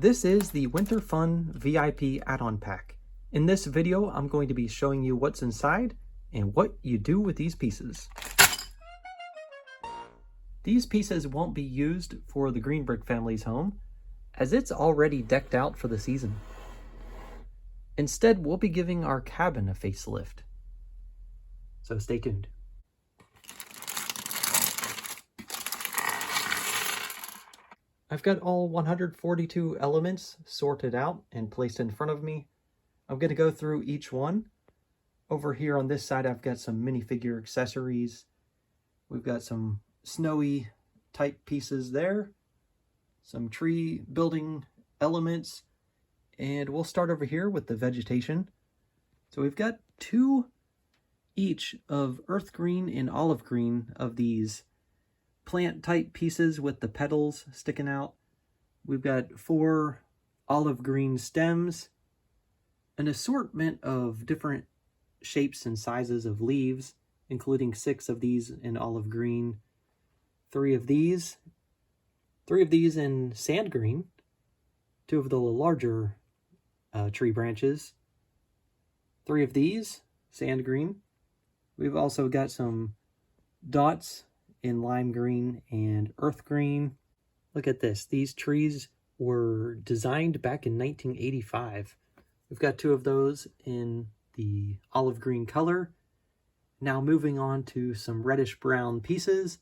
This is the Winter Fun VIP add-on pack. In this video, I'm going to be showing you what's inside and what you do with these pieces. These pieces won't be used for the Green Brick family's home, as it's already decked out for the season. Instead, we'll be giving our cabin a facelift. So stay tuned. I've got all 142 elements sorted out and placed in front of me. I'm going to go through each one. Over here on this side, I've got some minifigure accessories. We've got some snowy type pieces there, some tree building elements, and we'll start over here with the vegetation. So we've got two each of earth green and olive green of these plant type pieces with the petals sticking out. We've got 4 olive green stems, an assortment of different shapes and sizes of leaves, including 6 of these in olive green, 3 of these in sand green, 2 of the larger tree branches, 3 of these sand green. We've also got some dots in lime green and earth green. Look at this. These trees were designed back in 1985. We've got 2 of those in the olive green color. Now moving on to some reddish brown pieces.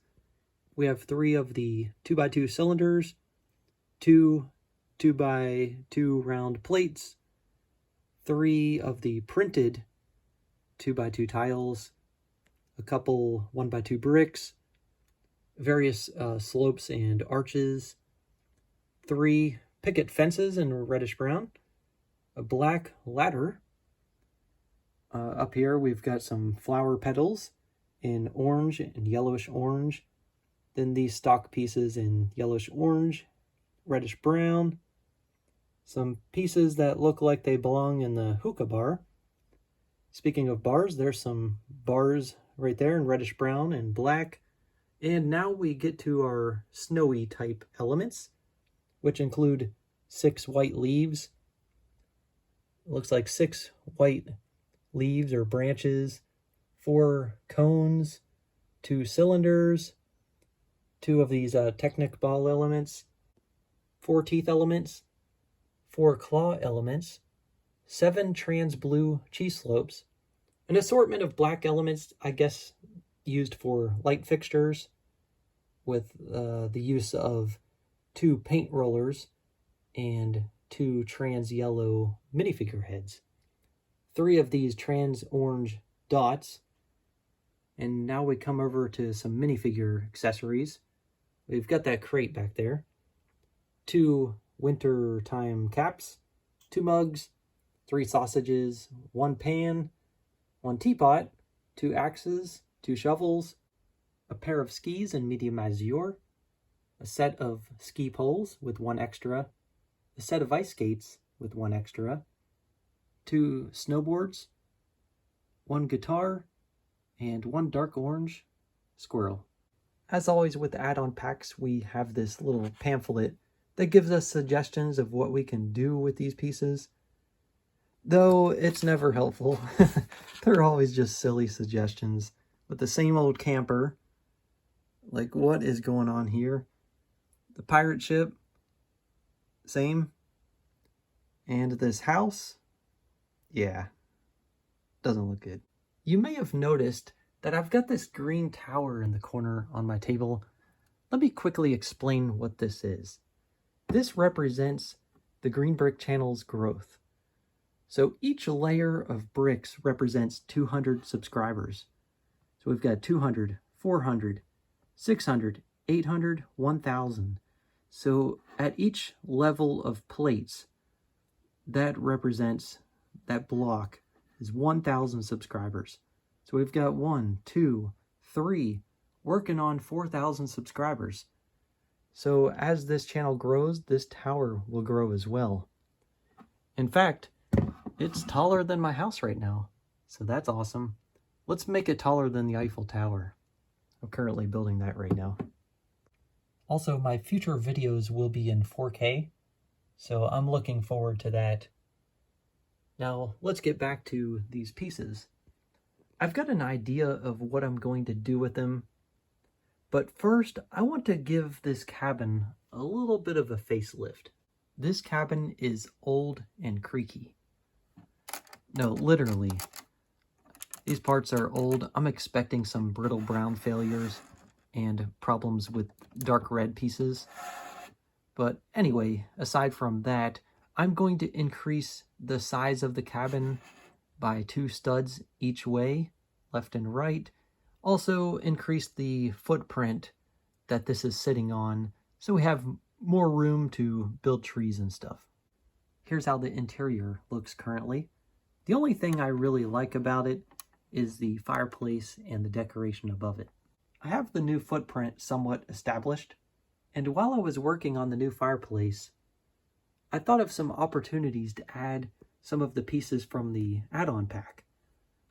We have 3 of the 2x2 cylinders, 2 2x2 round plates, 3 of the printed 2x2 tiles, a couple 1x2 bricks, various slopes and arches, 3 picket fences in reddish brown, a black ladder. Up here we've got some flower petals in orange and yellowish orange, then these stock pieces in yellowish orange, reddish brown, some pieces that look like they belong in the hookah bar. Speaking of bars, there's some bars right there in reddish brown and black. And now we get to our snowy type elements, which include 6 white leaves. It looks like 6 white leaves or branches, 4 cones, 2 cylinders, 2 of these Technic ball elements, 4 teeth elements, 4 claw elements, 7 trans blue cheese slopes, an assortment of black elements, I guess, used for light fixtures, with the use of 2 paint rollers and 2 trans yellow minifigure heads, 3 of these trans orange dots. And now we come over to some minifigure accessories. We've got that crate back there, 2 winter time caps, 2 mugs, 3 sausages, 1 pan, 1 teapot, 2 axes, 2 shovels, a pair of skis in medium azure, a set of ski poles with 1 extra, a set of ice skates with 1 extra, 2 snowboards, 1 guitar, and 1 dark orange squirrel. As always with add-on packs, we have this little pamphlet that gives us suggestions of what we can do with these pieces. Though it's never helpful. They're always just silly suggestions with the same old camper. Like, what is going on here? The pirate ship, same. And this house, yeah, doesn't look good. You may have noticed that I've got this green tower in the corner on my table. Let me quickly explain what this is. This represents the Green Brick channel's growth. So each layer of bricks represents 200 subscribers. So we've got 200, 400, 600, 800, 1,000. So at each level of plates, that represents, that block is 1,000 subscribers. So we've got 1, 2, 3, working on 4,000 subscribers. So as this channel grows, this tower will grow as well. In fact, it's taller than my house right now. So that's awesome. Let's make it taller than the Eiffel Tower. I'm currently building that right now. Also, my future videos will be in 4K, So I'm looking forward to that. Now, let's get back to these pieces. I've got an idea of what I'm going to do with them, but first I want to give this cabin a little bit of a facelift. This cabin is old and creaky. No, literally. These parts are old. I'm expecting some brittle brown failures and problems with dark red pieces. But anyway, aside from that, I'm going to increase the size of the cabin by 2 studs each way, left and right. Also increase the footprint that this is sitting on so we have more room to build trees and stuff. Here's how the interior looks currently. The only thing I really like about it is the fireplace and the decoration above it. I have the new footprint somewhat established, and while I was working on the new fireplace, I thought of some opportunities to add some of the pieces from the add-on pack.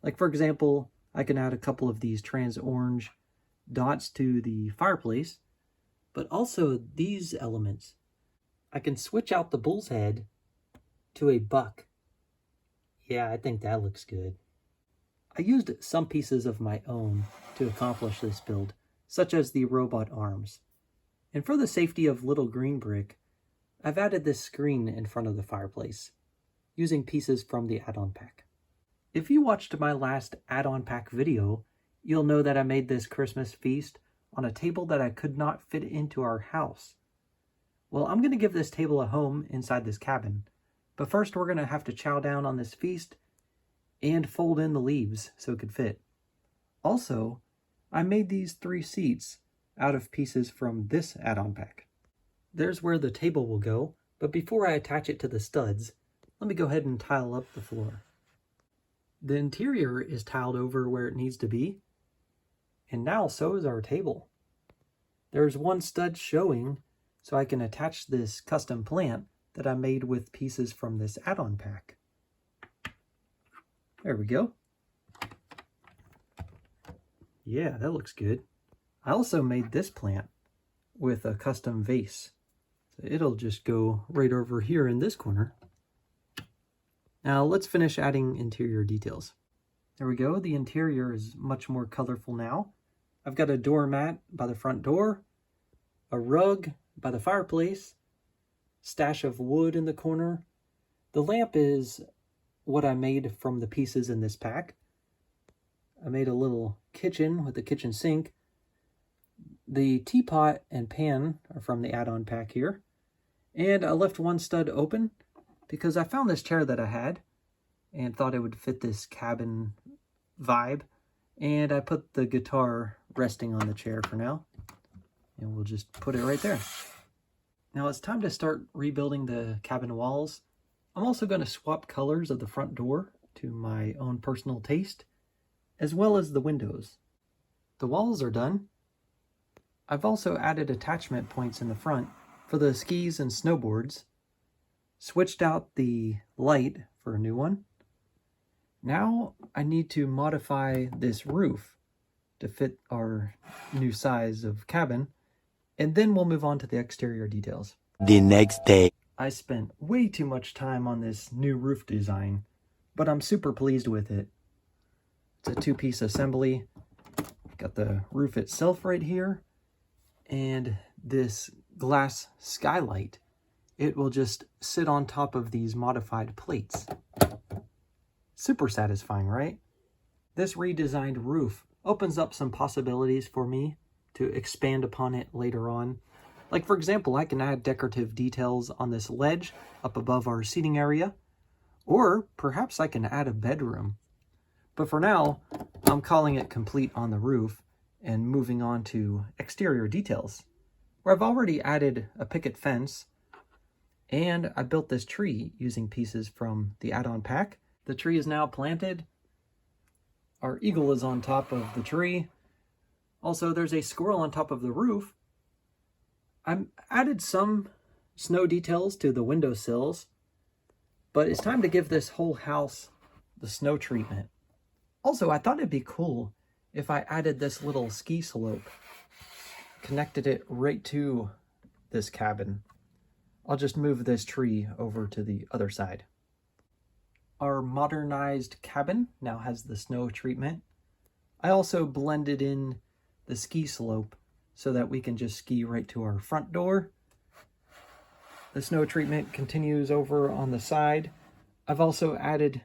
Like for example, I can add a couple of these trans orange dots to the fireplace, but also these elements. I can switch out the bull's head to a buck. Yeah, I think that looks good. I used some pieces of my own to accomplish this build, such as the robot arms. And for the safety of Little Green Brick, I've added this screen in front of the fireplace, using pieces from the add-on pack. If you watched my last add-on pack video, you'll know that I made this Christmas feast on a table that I could not fit into our house. Well, I'm going to give this table a home inside this cabin, but first we're going to have to chow down on this feast and fold in the leaves so it could fit. Also, I made these 3 seats out of pieces from this add-on pack. There's where the table will go, but before I attach it to the studs, let me go ahead and tile up the floor. The interior is tiled over where it needs to be, and now so is our table. There's 1 stud showing, so I can attach this custom plant that I made with pieces from this add-on pack. There we go. Yeah, that looks good. I also made this plant with a custom vase. So it'll just go right over here in this corner. Now let's finish adding interior details. There we go. The interior is much more colorful now. I've got a doormat by the front door, a rug by the fireplace, stash of wood in the corner. The lamp is what I made from the pieces in this pack. I made a little kitchen with the kitchen sink. The teapot and pan are from the add-on pack here. And I left 1 stud open because I found this chair that I had and thought it would fit this cabin vibe. And I put the guitar resting on the chair for now. And we'll just put it right there. Now it's time to start rebuilding the cabin walls. I'm also going to swap colors of the front door to my own personal taste, as well as the windows. The walls are done. I've also added attachment points in the front for the skis and snowboards, switched out the light for a new one. Now I need to modify this roof to fit our new size of cabin, and then we'll move on to the exterior details. The next day. I spent way too much time on this new roof design, but I'm super pleased with it. It's a 2-piece assembly. Got the roof itself right here, and this glass skylight. It will just sit on top of these modified plates. Super satisfying, right? This redesigned roof opens up some possibilities for me to expand upon it later on. Like for example, I can add decorative details on this ledge up above our seating area, or perhaps I can add a bedroom. But for now, I'm calling it complete on the roof and moving on to exterior details, where I've already added a picket fence, and I built this tree using pieces from the add-on pack. The tree is now planted. Our eagle is on top of the tree. Also, there's a squirrel on top of the roof. I added some snow details to the windowsills, but it's time to give this whole house the snow treatment. Also, I thought it'd be cool if I added this little ski slope, connected it right to this cabin. I'll just move this tree over to the other side. Our modernized cabin now has the snow treatment. I also blended in the ski slope so that we can just ski right to our front door. The snow treatment continues over on the side. I've also added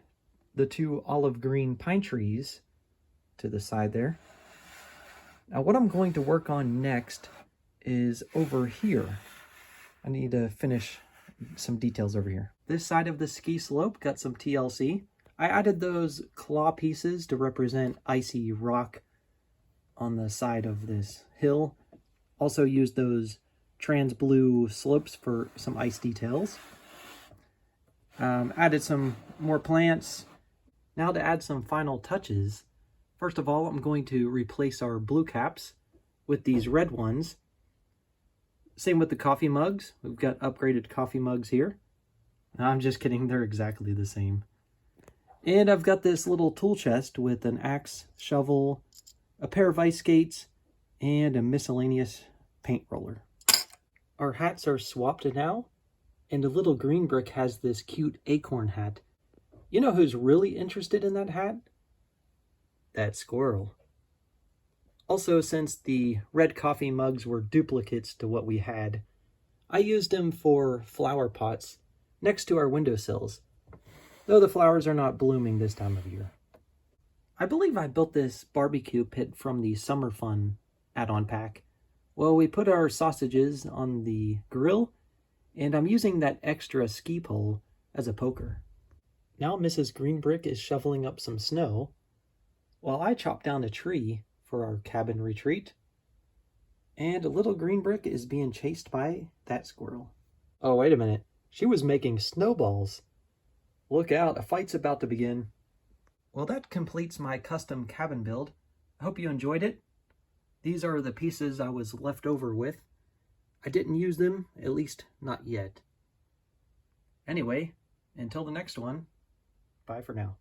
the 2 olive green pine trees to the side there. Now what I'm going to work on next is over here. I need to finish some details over here. This side of the ski slope got some TLC. I added those claw pieces to represent icy rock on the side of this hill. Also used those trans blue slopes for some ice details. Added some more plants. Now to add some final touches. First of all, I'm going to replace our blue caps with these red ones. Same with the coffee mugs. We've got upgraded coffee mugs here. I'm just kidding, they're exactly the same. And I've got this little tool chest with an axe, shovel, a pair of ice skates, and a miscellaneous paint roller. Our hats are swapped now, and a little green brick has this cute acorn hat. You know who's really interested in that hat? That squirrel. Also, since the red coffee mugs were duplicates to what we had, I used them for flower pots next to our windowsills, though the flowers are not blooming this time of year. I believe I built this barbecue pit from the Summer Fun add-on pack. Well, we put our sausages on the grill, and I'm using that extra ski pole as a poker. Now Mrs. Greenbrick is shoveling up some snow, while I chop down a tree for our cabin retreat, and a little Greenbrick is being chased by that squirrel. Oh, wait a minute. She was making snowballs. Look out, a fight's about to begin. Well, that completes my custom cabin build. I hope you enjoyed it. These are the pieces I was left over with. I didn't use them, at least not yet. Anyway, until the next one, bye for now.